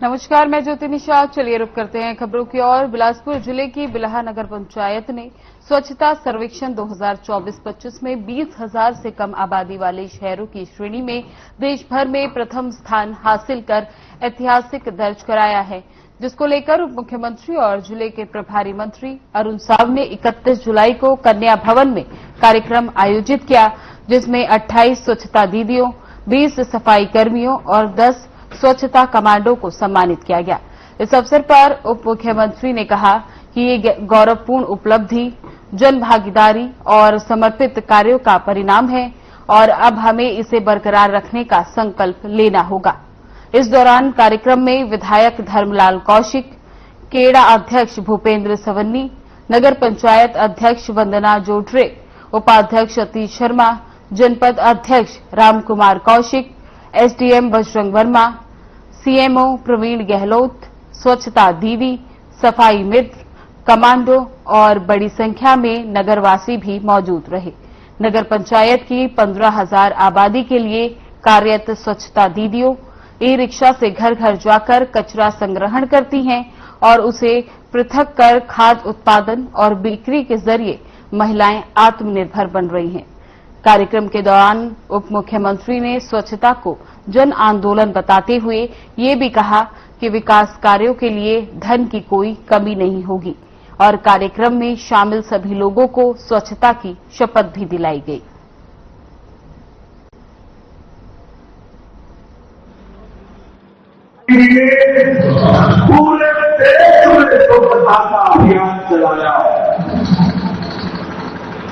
नमस्कार, मैं ज्योति निषाद। चलिए रुक करते हैं खबरों की ओर। बिलासपुर जिले की बिल्हा नगर पंचायत ने स्वच्छता सर्वेक्षण 2024-25 में 20,000 से कम आबादी वाले शहरों की श्रेणी में देश भर में प्रथम स्थान हासिल कर ऐतिहासिक दर्ज कराया है, जिसको लेकर उप मुख्यमंत्री और जिले के प्रभारी मंत्री अरुण साव ने 31 जुलाई को कन्या भवन में कार्यक्रम आयोजित किया, जिसमें 28 स्वच्छता दीदियों, 20 सफाई कर्मियों और 10 स्वच्छता कमांडो को सम्मानित किया गया। इस अवसर पर उप मुख्यमंत्री ने कहा कि ये गौरवपूर्ण उपलब्धि जन भागीदारी और समर्पित कार्यों का परिणाम है और अब हमें इसे बरकरार रखने का संकल्प लेना होगा। इस दौरान कार्यक्रम में विधायक धर्मलाल कौशिक, केड़ा अध्यक्ष भूपेंद्र सवन्नी, नगर पंचायत अध्यक्ष वंदना जोटरे, उपाध्यक्ष अतीश शर्मा, जनपद अध्यक्ष रामकुमार कौशिक, एसडीएम बजरंग वर्मा, सीएमओ प्रवीण गहलोत, स्वच्छता दीदी, सफाई मित्र, कमांडो और बड़ी संख्या में नगरवासी भी मौजूद रहे। नगर पंचायत की 15,000 आबादी के लिए कार्यरत स्वच्छता दीदियों ई रिक्शा से घर घर जाकर कचरा संग्रहण करती हैं और उसे पृथक कर खाद्य उत्पादन और बिक्री के जरिए महिलाएं आत्मनिर्भर बन रही हैं। कार्यक्रम के दौरान उप मुख्यमंत्री ने स्वच्छता को जन आंदोलन बताते हुए ये भी कहा कि विकास कार्यों के लिए धन की कोई कमी नहीं होगी और कार्यक्रम में शामिल सभी लोगों को स्वच्छता की शपथ भी दिलाई गई। पूरे देश में स्वच्छता का अभियान चलाया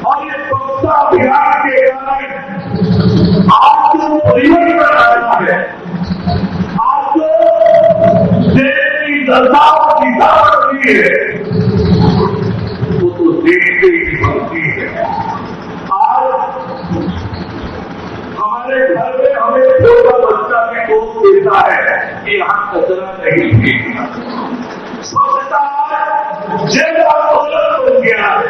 और ये स्वच्छता अभियान के कारण आज जो परिवर्तन आया है, आज जो देश की दशाओं की ताकत है, वो तो देखते ही बनती है। आज हमारे घर में हमें छोटा बच्चा भी दोष देता है कि यहाँ कचरा नहीं फेंकना। स्वच्छता जन आंदोलन बन गया है।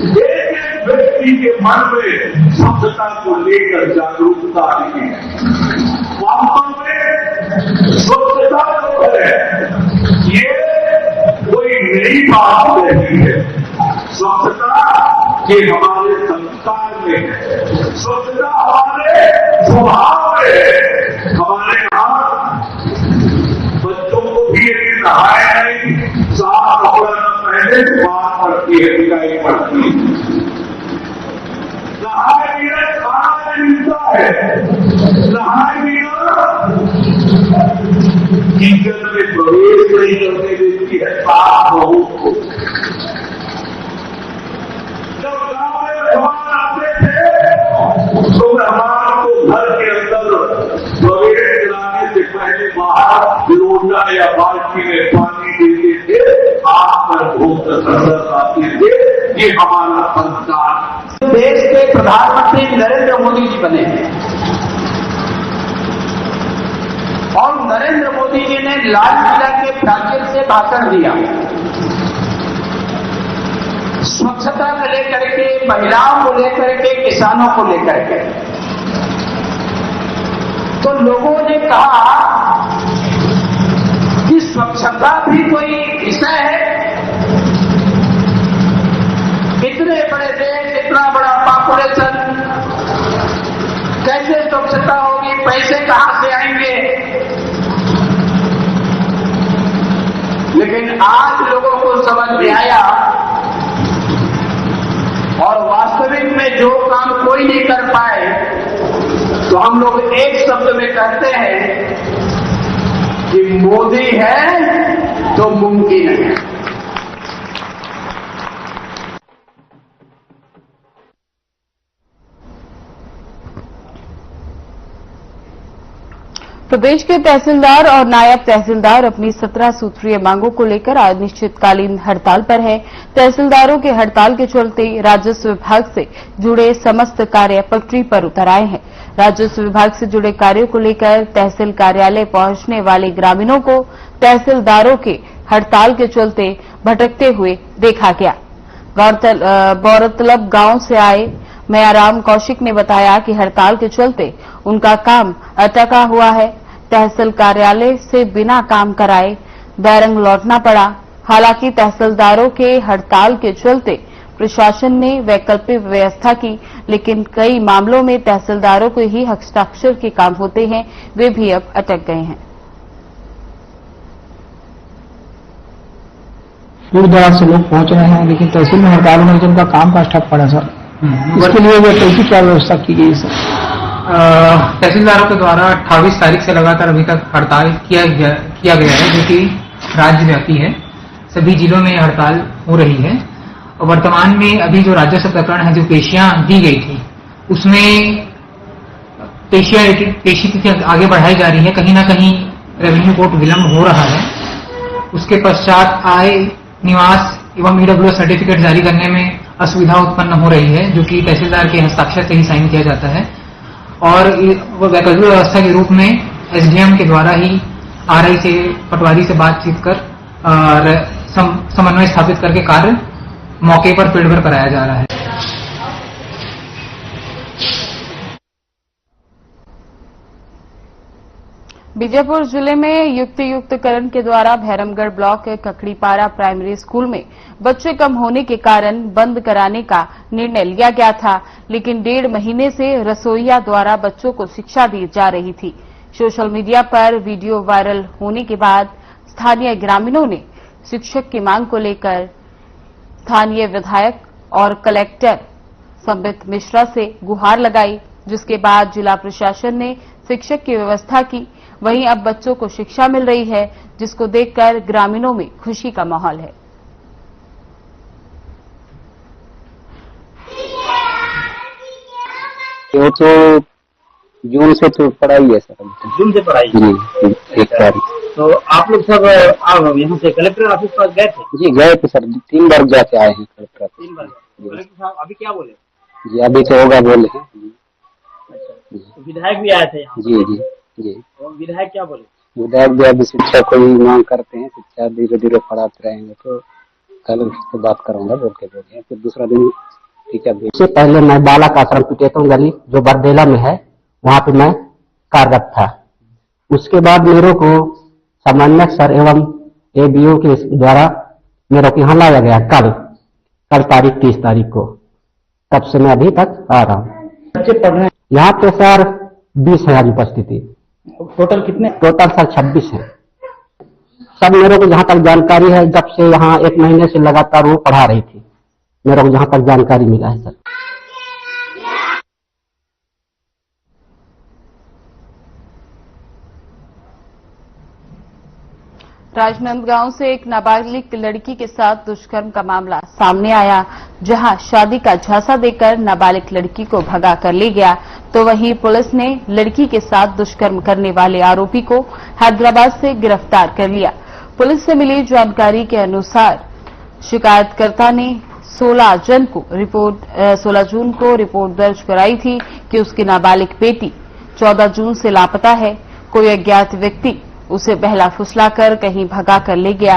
एक व्यक्ति के मन में स्वच्छता को लेकर जागरूकता आई है। वास्तव में स्वच्छता जो है ये कोई नई बात नहीं है। स्वच्छता ये हमारे संस्कार में है, स्वच्छता हमारे स्वभाव में है। हमारे यहाँ बच्चों को भी यदि नहाए नहीं, साफ कपड़ा न पहने बात पड़ती है, दिखाई पड़ती है। नहाए बिना खाना नहीं मिलता है, नहाए बिना किचन में प्रवेश नहीं करने देती है साफ बहू को। जब गांव में मेहमान आते थे तो मेहमान को घर के अंदर प्रवेश कराने से पहले बाहर लोटा या बाल्टी में पानी देते थे, आग पर धोकर अंदर आते थे। ये हमारा संस्कार। देश के प्रधानमंत्री नरेंद्र मोदी जी बने और नरेंद्र मोदी जी ने लाल किला के प्राचीर से भाषण दिया, स्वच्छता को लेकर के, महिलाओं को लेकर के, किसानों को लेकर के। तो लोगों ने कहा कि स्वच्छता भी कोई विषय है। इतने बड़े देश, इतना बड़ा पॉपुलेशन, कैसे स्वच्छता होगी, पैसे कहां से आएंगे। लेकिन आज लोगों को समझ में आया और वास्तविक में जो काम कोई नहीं कर पाए तो हम लोग एक शब्द में कहते हैं कि मोदी है तो मुमकिन है। प्रदेश के तहसीलदार और नायब तहसीलदार अपनी 17 सूत्रीय मांगों को लेकर आज अनिश्चितकालीन हड़ताल पर हैं। तहसीलदारों के हड़ताल के चलते राजस्व विभाग से जुड़े समस्त कार्य पटरी पर उतर आए हैं। राजस्व विभाग से जुड़े कार्यों को लेकर तहसील कार्यालय पहुंचने वाले ग्रामीणों को तहसीलदारों के हड़ताल के चलते भटकते हुए देखा गया। गौरतलब गांव से आए मयाराम कौशिक ने बताया कि हड़ताल के चलते उनका काम अटका हुआ है। तहसील कार्यालय से बिना काम कराए बैरंग लौटना पड़ा। हालांकि तहसीलदारों के हड़ताल के चलते प्रशासन ने वैकल्पिक व्यवस्था की, लेकिन कई मामलों में तहसीलदारों को ही हस्ताक्षर के काम होते हैं, वे भी अब अटक गए हैं। दूर दराज से लोग पहुंच रहे हैं, लेकिन तहसील में हड़ताल होने से उनका काम का ठप पड़ा सर। इसके लिए कैसी क्या व्यवस्था की गई सर? तहसीलदारों के द्वारा 28 तारीख से लगातार अभी तक हड़ताल किया गया है, जो कि राज्यव्यापी है। सभी जिलों में हड़ताल हो रही है और वर्तमान में अभी जो राजस्व प्रकरण है, जो पेशियां दी गई थी, उसमें पेशी तिथि आगे बढ़ाई जा रही है। कहीं ना कहीं रेवेन्यू कोर्ट विलंब हो रहा है। उसके पश्चात आय, निवास एवं ईडब्ल्यूएस सर्टिफिकेट जारी करने में असुविधा उत्पन्न हो रही है, जो कि तहसीलदार के हस्ताक्षर से ही साइन किया जाता है। और वैकल्पिक व्यवस्था के रूप में एसडीएम के द्वारा ही आरआई से, पटवारी से बातचीत कर और समन्वय स्थापित करके कार्य मौके पर फील्ड पर कराया जा रहा है। बीजापुर जिले में युक्तियुक्तकरण के द्वारा भैरमगढ़ ब्लॉक ककड़ीपारा प्राइमरी स्कूल में बच्चे कम होने के कारण बंद कराने का निर्णय लिया गया था, लेकिन 1.5 महीने से रसोइया द्वारा बच्चों को शिक्षा दी जा रही थी। सोशल मीडिया पर वीडियो वायरल होने के बाद स्थानीय ग्रामीणों ने शिक्षक की मांग को लेकर स्थानीय विधायक और कलेक्टर संबित मिश्रा से गुहार लगाई, जिसके बाद जिला प्रशासन ने शिक्षक की व्यवस्था की। वहीं अब बच्चों को शिक्षा मिल रही है, जिसको देखकर ग्रामीणों में खुशी का माहौल है। वो तो जून से तो पढ़ाई है सर। जून से पढ़ाई जी, 1 तारीख। तो आप लोग सब यहाँ से कलेक्टर ऑफिस पास गए थे? जी गए थे सर, 3 बार जाके आए हैं कलेक्टर ऑफिस। 3 बार। कलेक्टर साहब अभी क्या बोले? जी अभी तो होगा बोले हैं। अच्छा, तो विधायक भी आए थे यहाँ? जी जी जी। और विधायक क्या बोले? विधायक भी अभी शिक्षा को ही मांग करते हैं, शिक्षा धीरे धीरे पढ़ाते रहेंगे तो कल उससे बात करूंगा बोल के बोले। फिर दूसरा दिन टीचर भी। इससे पहले मैं बालक आश्रम पिटेतों गली जो बरदेला में है, वहाँ पे मैं कार्यरत था। उसके बाद मेरे को समन्वयक सर एवं एबीओ के द्वारा मेरे को यहाँ लाया गया कल तारीख 30 तारीख को। तब से मैं अभी तक आ रहा हूँ। बच्चे पढ़ रहे हैं यहाँ पे सर 20 है आज उपस्थिति। टोटल कितने? टोटल सर 26 है। सब मेरे को जहाँ तक जानकारी है, जब से यहाँ 1 महीने से लगातार वो पढ़ा रही थी, मेरे को जहाँ तक जानकारी मिला है सर। राजनांदगांव से एक नाबालिग लड़की के साथ दुष्कर्म का मामला सामने आया, जहां शादी का झांसा देकर नाबालिग लड़की को भगा कर ले गया, तो वहीं पुलिस ने लड़की के साथ दुष्कर्म करने वाले आरोपी को हैदराबाद से गिरफ्तार कर लिया। पुलिस से मिली जानकारी के अनुसार शिकायतकर्ता ने 16 जून को रिपोर्ट दर्ज कराई थी कि उसकी नाबालिग बेटी 14 जून से लापता है। कोई अज्ञात व्यक्ति उसे बहला फुसलाकर कहीं भगा कर ले गया।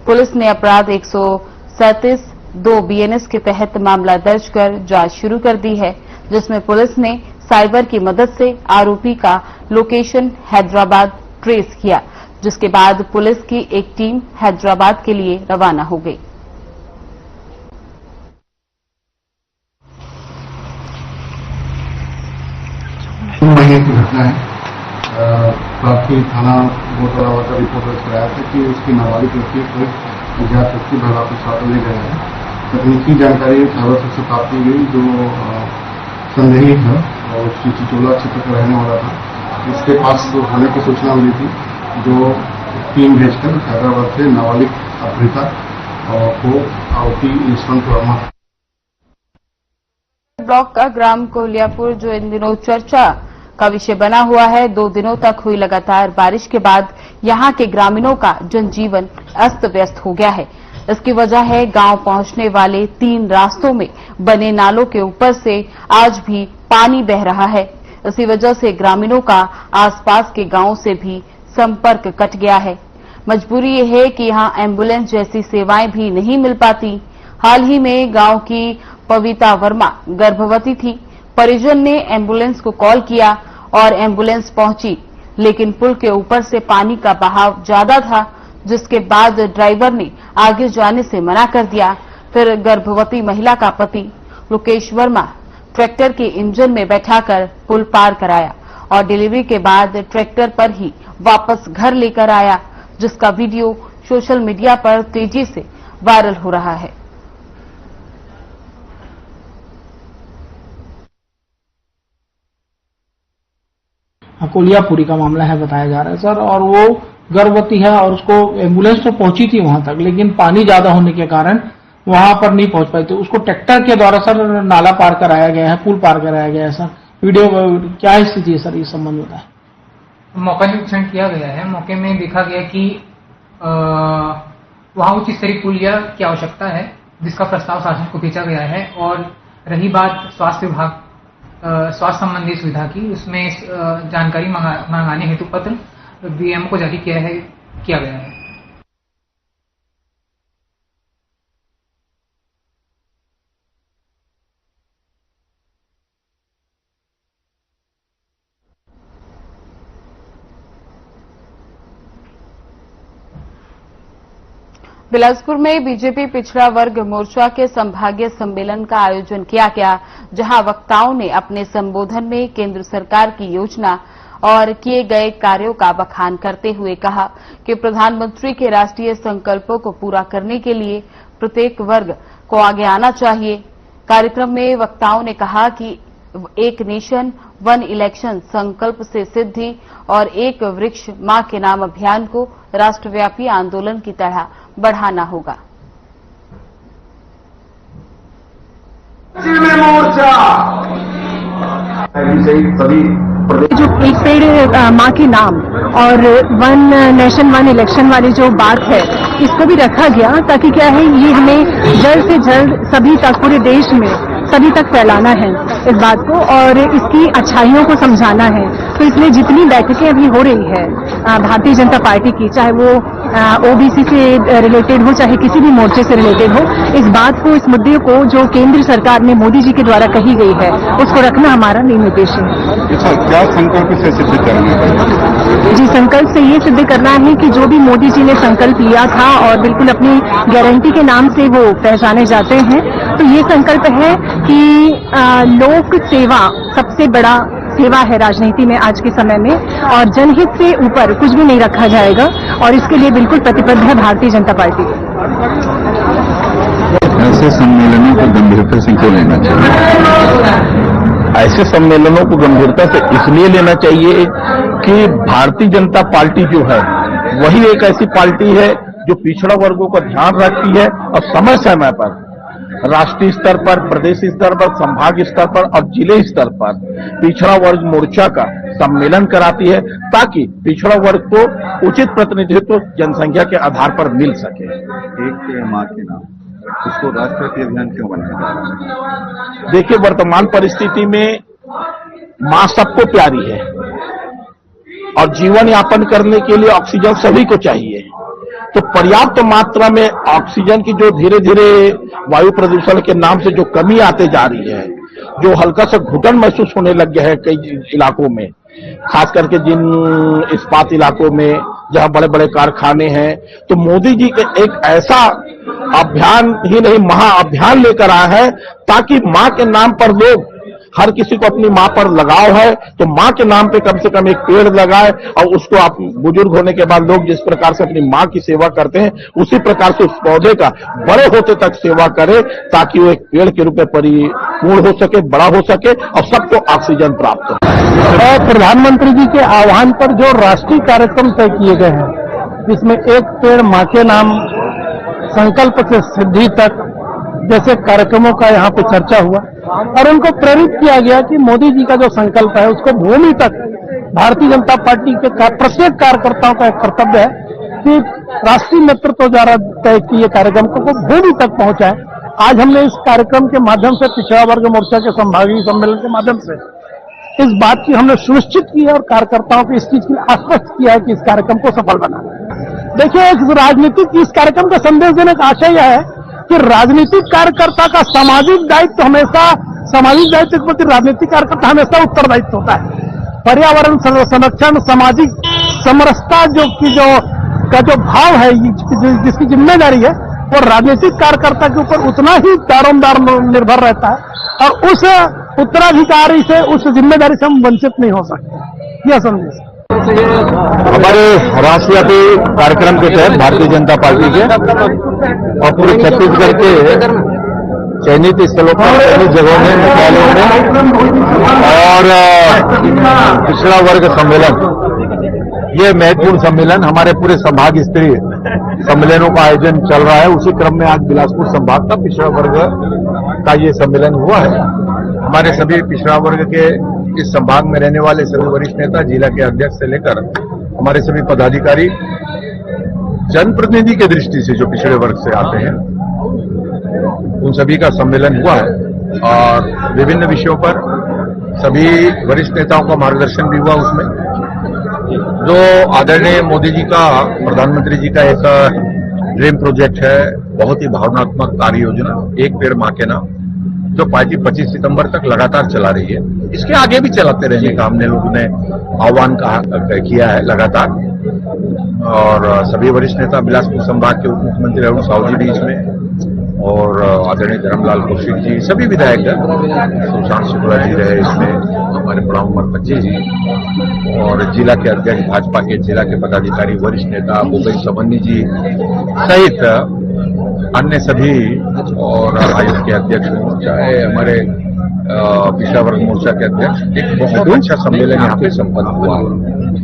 पुलिस ने अपराध 137(2) बीएनएस के तहत मामला दर्ज कर जांच शुरू कर दी है, जिसमें पुलिस ने साइबर की मदद से आरोपी का लोकेशन हैदराबाद ट्रेस किया, जिसके बाद पुलिस की एक टीम हैदराबाद के लिए रवाना हो गई। महीने की घटना है। प्राथमिक थाना मोटवाड़ा का रिपोर्ट दर्ज कराया था कि उसकी नाबालिग लड़की को अज्ञात व्यक्ति भगा के साथ ले गया है। तकनीकी जानकारी साइबर से प्राप्त की गई, जो संदेही था और उसकी चिचोला क्षेत्र का रहने वाला था। इसके पास तो थाने की सूचना मिली थी, जो टीम भेजकर हैदराबाद से नाबालिग अपहृता को आरोपी यशवंत वर्मा ब्लॉक का ग्राम कोहलियापुर जो इन दिनों चर्चा का विषय बना हुआ है। 2 दिनों तक हुई लगातार बारिश के बाद यहां के ग्रामीणों का जनजीवन अस्त व्यस्त हो गया है। इसकी वजह है गांव पहुंचने वाले 3 रास्तों में बने नालों के ऊपर से आज भी पानी बह रहा है। इसी वजह से ग्रामीणों का आसपास के गांवों से भी संपर्क कट गया है। मजबूरी ये है कि यहां एम्बुलेंस जैसी सेवाएं भी नहीं मिल पाती। हाल ही में गांव की पविता वर्मा गर्भवती थी। परिजन ने एम्बुलेंस को कॉल किया और एम्बुलेंस पहुंची, लेकिन पुल के ऊपर से पानी का बहाव ज्यादा था, जिसके बाद ड्राइवर ने आगे जाने से मना कर दिया। फिर गर्भवती महिला का पति लोकेश वर्मा ट्रैक्टर के इंजन में बैठाकर पुल पार कराया और डिलीवरी के बाद ट्रैक्टर पर ही वापस घर लेकर आया, जिसका वीडियो सोशल मीडिया पर तेजी से वायरल हो रहा है। कोलियापुरी का मामला है बताया जा रहा है सर, और वो गर्भवती है और उसको एम्बुलेंस तो पहुंची थी वहां तक, लेकिन पानी ज्यादा होने के कारण वहां पर नहीं पहुंच पाई थी। उसको ट्रैक्टर के द्वारा सर नाला पार कराया गया है, पुल पार कराया गया है सर। वीडियो क्या स्थिति है सर इस संबंध में? मौका निरीक्षण किया गया है। मौके में देखा गया कि वहां उच्च स्तरीय पुल की आवश्यकता है, जिसका प्रस्ताव शासन को भेजा गया है। और रही बात स्वास्थ्य विभाग स्वास्थ्य संबंधी सुविधा की, उसमें जानकारी मंगाने हेतु पत्र बीएमओ को जारी किया गया है। बिलासपुर में बीजेपी पिछड़ा वर्ग मोर्चा के संभागीय सम्मेलन का आयोजन किया गया, जहां वक्ताओं ने अपने संबोधन में केंद्र सरकार की योजना और किए गए कार्यों का बखान करते हुए कहा कि प्रधानमंत्री के राष्ट्रीय संकल्पों को पूरा करने के लिए प्रत्येक वर्ग को आगे आना चाहिए। कार्यक्रम में वक्ताओं ने कहा कि एक नेशन वन इलेक्शन संकल्प से सिद्धि और एक वृक्ष मां के नाम अभियान को राष्ट्रव्यापी आंदोलन की तरह बढ़ाना होगा। जो एक पेड़ माँ के नाम और वन नेशन वन इलेक्शन वाली जो बात है, इसको भी रखा गया ताकि क्या है, ये हमें जल्द से जल्द सभी तक, पूरे देश में सभी तक फैलाना है इस बात को और इसकी अच्छाइयों को समझाना है। तो इसलिए जितनी बैठकें अभी हो रही है भारतीय जनता पार्टी की, चाहे वो ओबीसी से रिलेटेड हो, चाहे किसी भी मोर्चे से रिलेटेड हो, इस बात को, इस मुद्दे को जो केंद्र सरकार ने मोदी जी के द्वारा कही गई है, उसको रखना हमारा मेन उद्देश्य है। क्या संकल्प से सिद्ध करना है? जी, संकल्प से ये सिद्ध करना है कि जो भी मोदी जी ने संकल्प लिया था और बिल्कुल अपनी गारंटी के नाम से वो पहचाने जाते हैं, तो ये संकल्प है कि लोक सेवा सबसे बड़ा सेवा है राजनीति में आज के समय में, और जनहित से ऊपर कुछ भी नहीं रखा जाएगा और इसके लिए बिल्कुल प्रतिबद्ध है भारतीय जनता पार्टी। ऐसे सम्मेलनों को गंभीरता से क्यों लेना चाहिए? ऐसे सम्मेलनों को गंभीरता से इसलिए लेना चाहिए कि भारतीय जनता पार्टी जो है वही एक ऐसी पार्टी है जो पिछड़ा वर्गों का ध्यान रखती है और समय समय पर राष्ट्रीय स्तर पर, प्रदेश स्तर पर, संभाग स्तर पर और जिले स्तर पर पिछड़ा वर्ग मोर्चा का सम्मेलन कराती है, ताकि पिछड़ा वर्ग को उचित प्रतिनिधित्व जनसंख्या के आधार पर मिल सके। एक मां के नाम, उसको राष्ट्रव्यापी अभियान क्यों बनाया जा रहा है? देखिए, वर्तमान परिस्थिति में मां सबको प्यारी है और जीवन यापन करने के लिए ऑक्सीजन सभी को चाहिए। तो पर्याप्त मात्रा में ऑक्सीजन की जो धीरे धीरे वायु प्रदूषण के नाम से जो कमी आते जा रही है, जो हल्का सा घुटन महसूस होने लग गया है कई इलाकों में, खास करके जिन इस्पात इलाकों में जहां बड़े बड़े कारखाने हैं, तो मोदी जी के एक ऐसा अभियान ही नहीं, महाअभियान लेकर आया है ताकि मां के नाम पर लोग, हर किसी को अपनी मां पर लगाव है तो मां के नाम पे कम से कम एक पेड़ लगाए और उसको आप बुजुर्ग होने के बाद लोग जिस प्रकार से अपनी मां की सेवा करते हैं, उसी प्रकार से उस पौधे का बड़े होते तक सेवा करे, ताकि वो एक पेड़ के रूप में परिपूर्ण हो सके, बड़ा हो सके और सबको ऑक्सीजन प्राप्त हो। और प्रधानमंत्री जी के आह्वान पर जो राष्ट्रीय कार्यक्रम तय किए गए हैं, जिसमें एक पेड़ मां के नाम, संकल्प से सिद्धि तक जैसे कार्यक्रमों का यहाँ पे चर्चा हुआ और उनको प्रेरित किया गया कि मोदी जी का जो संकल्प है उसको भूमि तक, भारतीय जनता पार्टी के प्रत्येक कार्यकर्ताओं का एक कर्तव्य है कि राष्ट्रीय नेतृत्व द्वारा तय किए कार्यक्रम को भूमि तक पहुंचाए। आज हमने इस कार्यक्रम के माध्यम से, पिछड़ा वर्ग मोर्चा के संभागीय सम्मेलन के माध्यम से इस बात की हमने सुनिश्चित की है और कार्यकर्ताओं को इस चीज के लिए आश्वस्त किया है कि इस कार्यक्रम को सफल बनाना। देखिए, राजनीतिक इस कार्यक्रम का संदेश देने का आशय यह है कि राजनीतिक कार्यकर्ता का सामाजिक दायित्व हमेशा, सामाजिक दायित्व के प्रति राजनीतिक कार्यकर्ता हमेशा उत्तरदायित्व होता है। पर्यावरण संरक्षण, सामाजिक समरसता का जो भाव है, जिसकी जिम्मेदारी है, वो राजनीतिक कार्यकर्ता के ऊपर उतना ही दारोमदार निर्भर रहता है और उस उत्तराधिकारी से, उस जिम्मेदारी से हम वंचित नहीं हो सकते। यह संदेश हमारे राष्ट्रव्यापी कार्यक्रम के तहत भारतीय जनता पार्टी के और पूरे छत्तीसगढ़ के चयनित स्थलों पर, चयनित जगहों में, मुख्यालयों में और पिछड़ा वर्ग सम्मेलन, ये महत्वपूर्ण सम्मेलन, हमारे पूरे संभाग स्तरीय सम्मेलनों का आयोजन चल रहा है। उसी क्रम में आज बिलासपुर संभाग का पिछड़ा वर्ग का ये सम्मेलन हुआ है। हमारे सभी पिछड़ा वर्ग के इस संभाग में रहने वाले सभी वरिष्ठ नेता, जिला के अध्यक्ष से लेकर हमारे सभी पदाधिकारी, जनप्रतिनिधि के दृष्टि से जो पिछड़े वर्ग से आते हैं, उन सभी का सम्मेलन हुआ है और विभिन्न विषयों पर सभी वरिष्ठ नेताओं का मार्गदर्शन भी हुआ। उसमें जो आदरणीय मोदी जी का, प्रधानमंत्री जी का एक ड्रीम प्रोजेक्ट है, बहुत ही भावनात्मक कार्य योजना, एक पेड़ मां के नाम, जो पार्टी 25 सितंबर तक लगातार चला रही है, इसके आगे भी चलाते रहने का हमने लोगों ने आह्वान किया है लगातार। और सभी वरिष्ठ नेता, बिलासपुर संभाग के उप मुख्यमंत्री अरुण साहू जी भी इसमें, और आदरणीय धर्मलाल कौशिक जी, सभी विधायक, सुशांत शुक्ला जी रहे इसमें, हमारे प्रणव मुखर्जी जी और जिला के अध्यक्ष भाजपा के, जिला के पदाधिकारी, वरिष्ठ नेता भूपेश सबन्नी जी सहित अन्य सभी, और आयोग के अध्यक्ष हों, चाहे हमारे पिछड़ा वर्ग मोर्चा के अध्यक्ष, एक बहुत अच्छा सम्मेलन यहाँ पे संपन्न हुआ।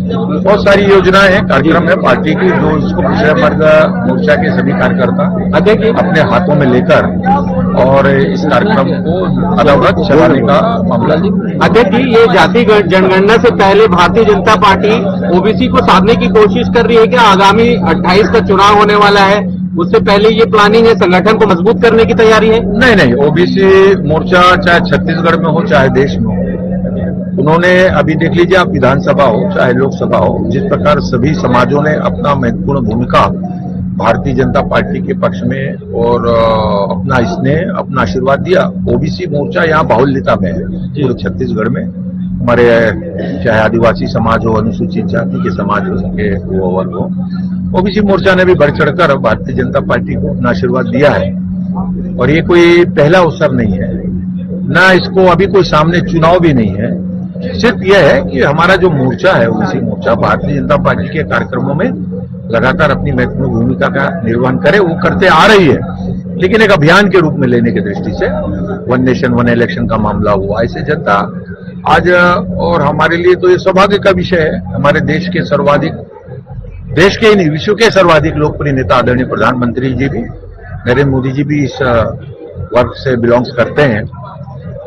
बहुत सारी योजनाएं हैं, कार्यक्रम है पार्टी की, जो इसको पिछड़ा वर्ग मोर्चा के सभी कार्यकर्ता अपने हाथों में लेकर और इस कार्यक्रम को अनवरत चलाने का मामला। अध्यक्ष जी, ये जाति जनगणना से पहले भारतीय जनता पार्टी ओबीसी को साधने की कोशिश कर रही है क्या? आगामी 28 का चुनाव होने वाला है, उससे पहले ये प्लानिंग है, संगठन को मजबूत करने की तैयारी है? नहीं, ओबीसी मोर्चा चाहे छत्तीसगढ़ में हो चाहे देश में हो, उन्होंने अभी देख लीजिए आप, विधानसभा हो चाहे लोकसभा हो, जिस प्रकार सभी समाजों ने अपना महत्वपूर्ण भूमिका भारतीय जनता पार्टी के पक्ष में और अपना स्नेह, अपना आशीर्वाद दिया। ओबीसी मोर्चा यहाँ बाहुल्यता में है पूरे छत्तीसगढ़ में, हमारे चाहे आदिवासी समाज हो, अनुसूचित जाति के समाज हो, सके वो वर्ग हो, ओबीसी मोर्चा ने भी बढ़ चढ़कर भारतीय जनता पार्टी को अपना आशीर्वाद दिया है। और ये कोई पहला अवसर नहीं है, ना इसको अभी कोई सामने चुनाव भी नहीं है, सिर्फ यह है कि हमारा जो मोर्चा है, ओबीसी मोर्चा भारतीय जनता पार्टी के कार्यक्रमों में लगातार अपनी महत्वपूर्ण भूमिका का निर्वहन करे, वो करते आ रही है, लेकिन एक अभियान के रूप में लेने की दृष्टि से वन नेशन वन इलेक्शन का मामला हुआ। ऐसे जनता आज, और हमारे लिए तो ये सौभाग्य का विषय है, हमारे देश के सर्वाधिक, देश के ही नहीं विश्व के सर्वाधिक लोकप्रिय नेता आदरणीय प्रधानमंत्री जी भी, नरेंद्र मोदी जी भी इस वर्ग से बिलोंग्स करते हैं,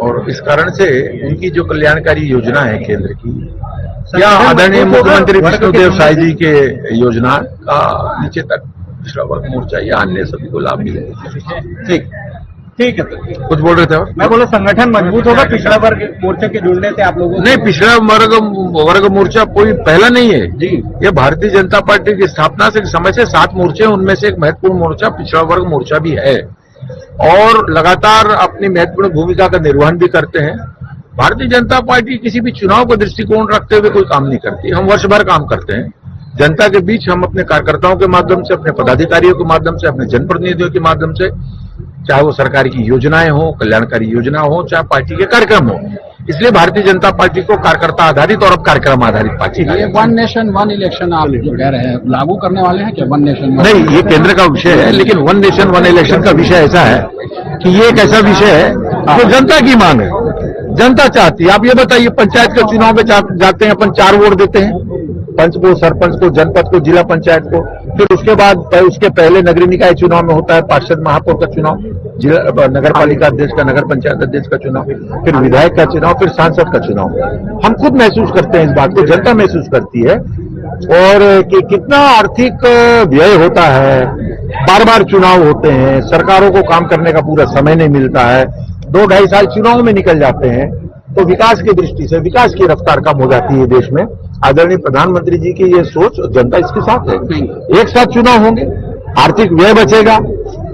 और इस कारण से उनकी जो कल्याणकारी योजना है केंद्र की, या आदरणीय मुख्यमंत्री विष्णुदेव साय जी के योजना का नीचे तक पिछड़ा वर्ग मोर्चा या अन्य सभी को लाभ मिले। ठीक है, कुछ बोल रहे थे मैं बोला संगठन मजबूत होगा पिछड़ा वर्ग मोर्चा के जुड़ने से आप लोगों? नहीं, पिछड़ा वर्ग मोर्चा कोई पहला नहीं है जी, ये भारतीय जनता पार्टी की स्थापना से समय से 7 मोर्चे हैं, उनमें से एक महत्वपूर्ण मोर्चा पिछड़ा वर्ग मोर्चा भी है और लगातार अपनी महत्वपूर्ण भूमिका का निर्वहन भी करते हैं। भारतीय जनता पार्टी किसी भी चुनाव का दृष्टिकोण रखते हुए कोई काम नहीं करती, हम वर्ष भर काम करते हैं जनता के बीच। हम अपने कार्यकर्ताओं के माध्यम से, अपने पदाधिकारियों के माध्यम से, अपने जनप्रतिनिधियों के माध्यम से, चाहे वो सरकार की योजनाएं हो, कल्याणकारी योजना हो, चाहे पार्टी के कार्यक्रम हो, इसलिए भारतीय जनता पार्टी को कार्यकर्ता आधारित और अब कार्यक्रम आधारित पार्टी है। वन नेशन वन इलेक्शन आप जो कह रहे हैं, लागू करने वाले हैं क्या वन नेशन? नहीं, ये केंद्र का विषय है, लेकिन वन नेशन वन इलेक्शन का विषय ऐसा है कि ये एक ऐसा विषय है जो जनता की मांग है, जनता चाहती है। आप ये बताइए, पंचायत के चुनाव में जाते हैं अपन, 4 वोट देते हैं, पंच को, सरपंच को, जनपद को, जिला पंचायत को, फिर उसके बाद उसके पहले नगरीय निकाय चुनाव में होता है पार्षद महापौर का चुनाव, जिला नगर पालिका अध्यक्ष का, नगर पंचायत अध्यक्ष का चुनाव, फिर विधायक का चुनाव, फिर सांसद का चुनाव। हम खुद महसूस करते हैं इस बात को, जनता महसूस करती है, और कि कितना आर्थिक व्यय होता है, बार बार चुनाव होते हैं, सरकारों को काम करने का पूरा समय नहीं मिलता है, 2-2.5 साल चुनाव में निकल जाते हैं, तो विकास की दृष्टि से विकास की रफ्तार कम हो जाती है देश में। आदरणीय प्रधानमंत्री जी की ये सोच, जनता इसके साथ है, एक साथ चुनाव होंगे, आर्थिक व्यय बचेगा।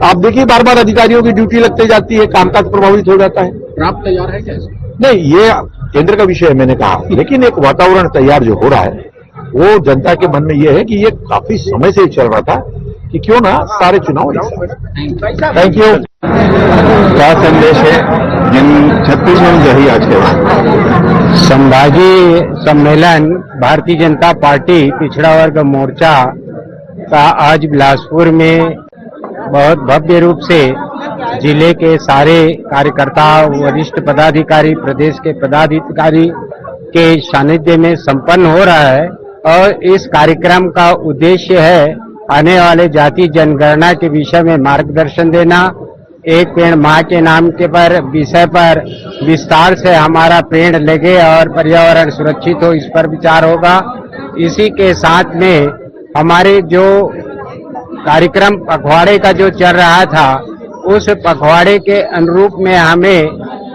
आप देखिए, बार बार अधिकारियों की ड्यूटी लगती जाती है, कामकाज प्रभावित हो जाता है। आप तैयार है क्या? नहीं, ये केंद्र का विषय है, मैंने कहा, लेकिन एक वातावरण तैयार जो हो रहा है वो जनता के मन में ये है कि ये काफी समय से चल रहा था कि क्यों ना सारे चुनाव एक साथ। Thank you. क्या संदेश है जिन 36 में जही आज के बाद संभागी सम्मेलन भारतीय जनता पार्टी पिछड़ा वर्ग मोर्चा का आज बिलासपुर में बहुत भव्य रूप से जिले के सारे कार्यकर्ता, वरिष्ठ पदाधिकारी, प्रदेश के पदाधिकारी के सानिध्य में संपन्न हो रहा है। और इस कार्यक्रम का उद्देश्य है आने वाले जाति जनगणना के विषय में मार्गदर्शन देना। एक पेड़ माँ के नाम के विषय पर विस्तार से हमारा पेड़ लगे और पर्यावरण सुरक्षित हो, इस पर विचार होगा। इसी के साथ में हमारे जो कार्यक्रम पखवाड़े का जो चल रहा था, उस पखवाड़े के अनुरूप में हमें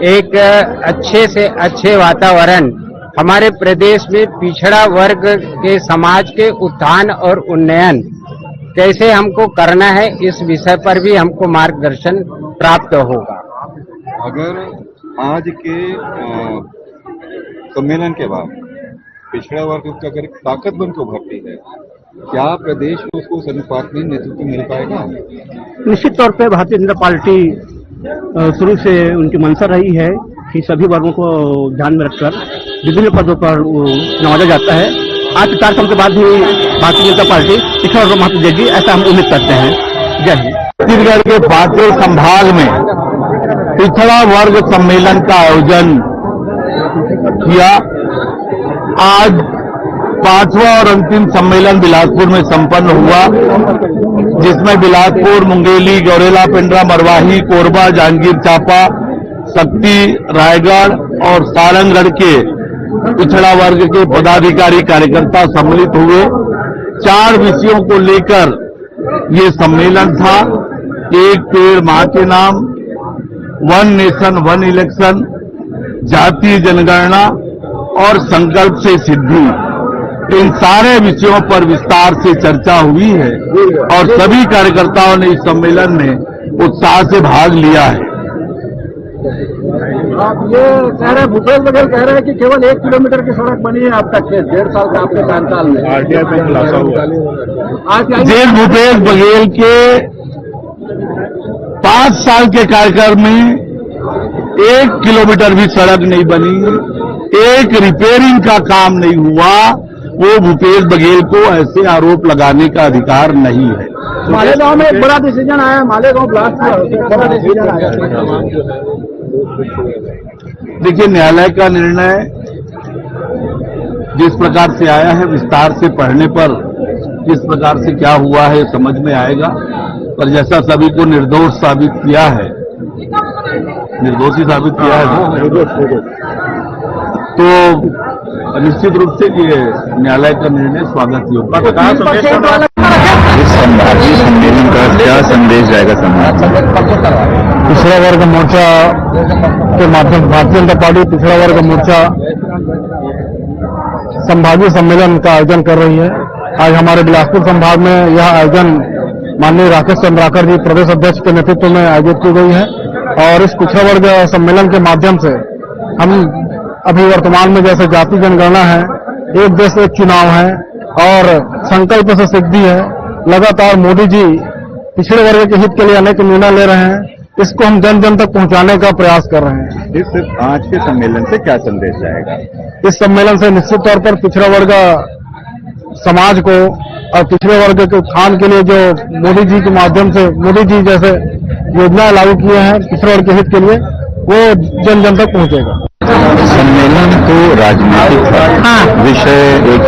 एक अच्छे से अच्छे वातावरण हमारे प्रदेश में पिछड़ा वर्ग के समाज के उत्थान और उन्नयन कैसे हमको करना है, इस विषय पर भी हमको मार्गदर्शन प्राप्त होगा। अगर आज के सम्मेलन के बाद पिछड़ा वर्ग का अगर ताकत बनकर उभरती है, क्या प्रदेश को उसको उस अनुपात में नेतृत्व मिल पाएगा? निश्चित तौर पे भारतीय जनता पार्टी शुरू से उनकी मंशा रही है कि सभी वर्गों को ध्यान में रखकर विभिन्न पदों पर नवाजा जाता है। आज के कार्यक्रम के बाद भी भारतीय जनता पार्टी पिछड़ा वर्ग महत्व देगी, ऐसा हम उम्मीद करते हैं। जय हिंद। छत्तीसगढ़ के 5वें संभाग में पिछड़ा वर्ग सम्मेलन का आयोजन किया। आज 5वां और अंतिम सम्मेलन बिलासपुर में संपन्न हुआ, जिसमें बिलासपुर, मुंगेली, गौरेला, पिंडरा, मरवाही, कोरबा, जांजगीर चांपा, शक्ति, रायगढ़ और सारंगगढ़ के पिछड़ा वर्ग के पदाधिकारी कार्यकर्ता सम्मिलित हुए। 4 विषयों को लेकर ये सम्मेलन था। एक पेड़ मां के नाम, 1 नेशन 1 इलेक्शन, जातीय जनगणना और संकल्प से सिद्धि, इन सारे विषयों पर विस्तार से चर्चा हुई है और सभी कार्यकर्ताओं ने इस सम्मेलन में उत्साह से भाग लिया है। आप ये कह रहे हैं, भूपेश बघेल कह रहे हैं कि केवल 1 किलोमीटर की सड़क बनी है अब तक के 1.5 साल का आपके कार्यकाल में। आरटीआई पे खुलासा हुआ जेल भूपेश बघेल के 5 साल के कार्यकाल में 1 किलोमीटर भी सड़क नहीं बनी, एक रिपेयरिंग का काम नहीं हुआ। वो भूपेश बघेल को ऐसे आरोप लगाने का अधिकार नहीं है। मालेगांव में एक बड़ा डिसीजन आया, मालेगांव ब्लास्ट हुआ, बड़ा डिसीजन आया। देखिए, न्यायालय का निर्णय जिस प्रकार से आया है, विस्तार से पढ़ने पर किस प्रकार से क्या हुआ है समझ में आएगा। पर जैसा सभी को निर्दोष साबित किया है, निर्दोषी साबित किया है, तो निश्चित रूप से ये न्यायालय का निर्णय स्वागत योग्य। इस संभागीय सम्मेलन का क्या संदेश जाएगा समाज में? पिछड़ा वर्ग मोर्चा के माध्यम भारतीय जनता पार्टी पिछड़ा वर्ग मोर्चा संभागीय सम्मेलन का आयोजन कर रही है। आज हमारे बिलासपुर संभाग में यह आयोजन माननीय राकेश चंद्राकर जी प्रदेश अध्यक्ष के नेतृत्व में आयोजित की गई है। और इस पिछड़ा वर्ग सम्मेलन के माध्यम से हम अभी वर्तमान में जैसे जाति जनगणना है, एक देश एक चुनाव है और संकल्प से सिद्धि है, लगातार मोदी जी पिछड़े वर्ग के हित के लिए अनेक निर्णय ले रहे हैं, इसको हम जन जन तक पहुंचाने का प्रयास कर रहे हैं। इस आज के सम्मेलन से क्या संदेश जाएगा? इस सम्मेलन से निश्चित तौर पर पिछड़ा वर्ग समाज को और पिछड़े वर्ग के उत्थान के लिए जो मोदी जी के माध्यम से मोदी जी जैसे योजनाएं लागू किए हैं पिछड़े वर्ग के हित के लिए, वो जन जन तक पहुंचेगा। सम्मेलन तो राजनीतिक था, हाँ। विषय एक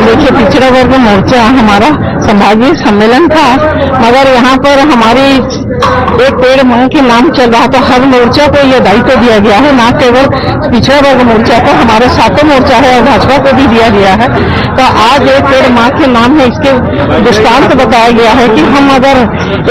देखिए, पिछड़ा वर्ग मोर्चा हमारा संभागीय सम्मेलन था, मगर यहाँ पर हमारी एक पेड़ मां के नाम चल रहा था। हर मोर्चा को यह दायित्व दिया गया है, न केवल पिछड़ा वर्ग मोर्चा को, हमारे 7 मोर्चा है और भाजपा को भी दिया गया है। तो आज एक पेड़ मां के नाम है, इसके दृष्टांत बताया गया है कि हम अगर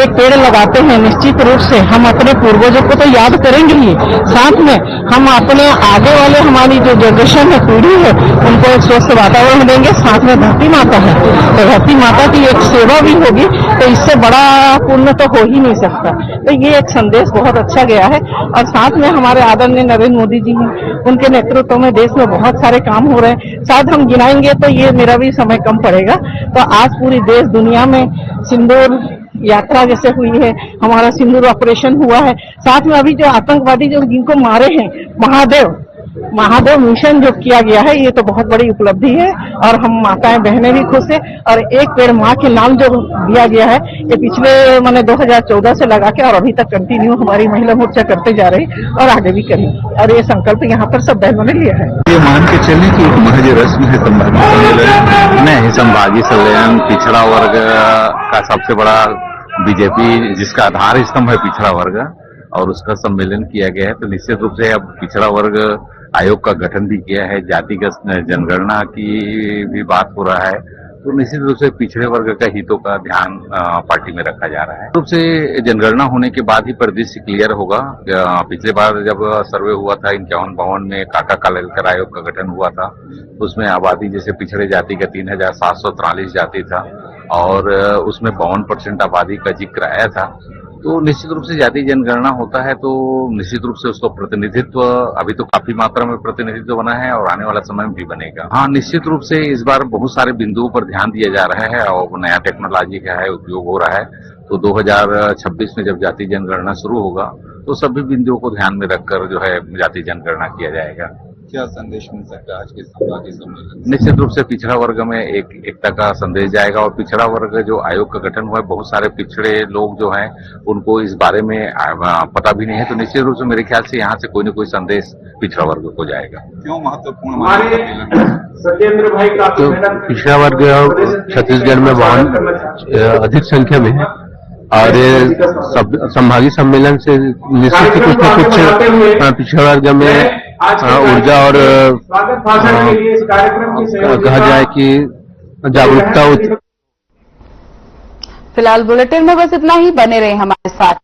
एक पेड़ लगाते हैं, निश्चित रूप से हम अपने पूर्वजों को तो याद करेंगे ही, साथ में हम अपने आगे वाले हमारी जो जनरेशन है, पीढ़ी है, उनको एक स्वस्थ वातावरण देंगे। साथ में धरती माता है, तो धरती माता की एक सेवा भी होगी, तो इससे बड़ा पुण्य तो हो ही नहीं सकता। तो ये एक संदेश बहुत अच्छा गया है। और साथ में हमारे आदरणीय नरेंद्र मोदी जी हैं, उनके नेतृत्व में देश में बहुत सारे काम हो रहे हैं। शायद हम गिनाएंगे तो ये मेरा भी समय कम पड़ेगा। तो आज पूरी देश दुनिया में सिंदूर यात्रा जैसे हुई है, हमारा सिंदूर ऑपरेशन हुआ है। साथ में अभी जो आतंकवादी जो जिनको मारे हैं महादेव मिशन जो किया गया है, ये तो बहुत बड़ी उपलब्धि है। और हम माताएं बहनें भी खुश है। और एक पेड़ माँ के नाम जो दिया गया है, ये पिछले 2014 से लगा के और अभी तक कंटिन्यू हमारी महिला मोर्चा करते जा रही और आगे भी करेंगे। और ये संकल्प यहाँ पर सब बहनों ने लिया है। ये मान के चलने की एक महज रस्म है संभागी सम्मेलन। नहीं, संभागी सम्मेलन पिछड़ा वर्ग का सबसे बड़ा बीजेपी जिसका आधार स्तंभ है पिछड़ा वर्ग, और उसका सम्मेलन किया गया है। तो निश्चित रूप से अब पिछड़ा वर्ग आयोग का गठन भी किया है, जातिगत जनगणना की भी बात हो रहा है। तो निश्चित रूप से पिछड़े वर्ग का हितों का ध्यान पार्टी में रखा जा रहा है। रूप से जनगणना होने के बाद ही परिदृश्य क्लियर होगा। पिछले बार जब सर्वे हुआ था 51-52 में काका कालेलकर आयोग का गठन हुआ था, उसमें आबादी जैसे पिछड़े जाति का 3743 जाति था और उसमें 52% आबादी का जिक्र आया था। तो निश्चित रूप से जाति जनगणना होता है तो निश्चित रूप से उसको प्रतिनिधित्व अभी तो काफी मात्रा में प्रतिनिधित्व बना है और आने वाला समय में भी बनेगा। हाँ, निश्चित रूप से इस बार बहुत सारे बिंदुओं पर ध्यान दिया जा रहा है और नया टेक्नोलॉजी का है उपयोग हो रहा है। तो 2026 में जब जाति जनगणना शुरू होगा तो सभी बिंदुओं को ध्यान में रखकर जो है जाति जनगणना किया जाएगा। क्या संदेश मिल सकता है आज के संभागी सम्मेलन? निश्चित रूप से पिछड़ा वर्ग में एकता का संदेश जाएगा और पिछड़ा वर्ग जो आयोग का गठन हुआ है, बहुत सारे पिछड़े लोग जो हैं उनको इस बारे में पता भी नहीं है। तो निश्चित रूप से मेरे ख्याल से यहाँ से कोई न कोई संदेश पिछड़ा वर्ग को जाएगा। क्यों महत्वपूर्ण? सत्येंद्र भाई का तो पिछड़ा वर्ग छत्तीसगढ़ में बहुत अधिक संख्या में है और संभागी सम्मेलन से निश्चित कुछ न कुछ पिछड़ा वर्ग में ऊर्जा और कहा जाए कि जागरूकता। फिलहाल बुलेटिन में बस इतना ही। बने रहे हमारे साथ।